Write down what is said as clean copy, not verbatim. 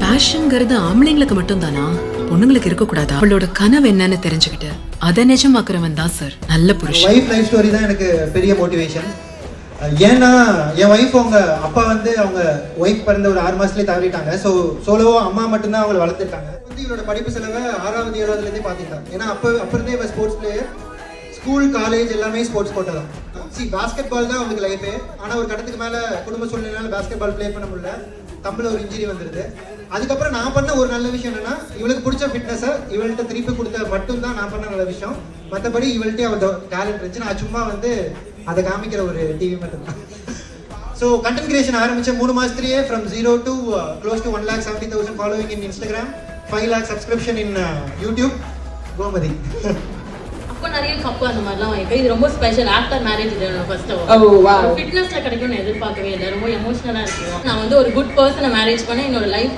பேஷன்ங்கிறது ஆம்பளைங்களுக்கு மட்டும் தானா, பொண்ணுங்களுக்கு இருக்க கூடாதா? அவளோட கனவு என்னன்னு தெரிஞ்சுக்கிட்டு அதை நிஜமாக்குறவன் தான் சார் நல்ல புருஷன். வைஃப் லைஃப் ஸ்டோரி தான் எனக்கு பெரிய மோட்டிவேஷன். ஏன்னா என் ஒய்ஃப் அவங்க அப்பா வந்து அவங்க ஒய்ஃப் பிறந்த ஒரு 6 மாசத்துலேயே தவறிட்டாங்க. ஸோ சோலோவா அம்மா மட்டும்தான் அவங்களை வளர்த்துருக்காங்க. வந்து இவரோட படிப்பு செலவை 6வது 7வதுலேருந்தே பார்த்துக்கிட்டாங்க. ஏன்னா அப்போ இருந்தே இவ ஸ்போர்ட்ஸ் பிளேயர். ஸ்கூல் காலேஜ் எல்லாமே ஸ்போர்ட்ஸ் கோட்டதான். பாஸ்கெட் பால் தான் அவங்களுக்கு லைஃபே. ஆனால் ஒரு கட்டத்துக்கு மேலே குடும்ப சூழ்நிலையால பாஸ்கெட் பால் ப்ளே பண்ண முடியல. தம்பில் ஒரு இன்ஜுரி வந்துடுது. அதுக்கப்புறம் நான் பண்ண ஒரு நல்ல விஷயம் என்னன்னா, இவளுக்கு பிடிச்ச ஃபிட்னஸை இவள்கிட்ட திருப்பி கொடுத்த மட்டும்தான் நான் பண்ண நல்ல விஷயம். மற்றபடி இவள்கிட்டே அவள் டேலண்ட் இருந்துச்சு. நான் சும்மா வந்து அதை காமிக்கிற ஒரு டிவி மட்டும்தான். ஸோ கண்டென்ட் கிரியேஷன் ஆரம்பித்த 3 மாதத்துலேயே from 0 to close to 1,70,000 following in Instagram, 5 lakh subscription in YouTube. Gomathi அப்போ நிறைய கப்பு அந்த மாதிரிலாம் வாங்கிப்பேன். இது ரொம்ப ஸ்பெஷல். ஆஃப்டர் மேரேஜ் இது ஃபர்ஸ்ட் ஃபிட்னஸ்ல கிடைக்கும்னு எதிர்பார்க்கவே இல்லை. ரொம்ப எமோஷனலா இருக்கு. நான் வந்து ஒரு குட் பர்சனை மேரேஜ் பண்ண என்னோட லைஃப்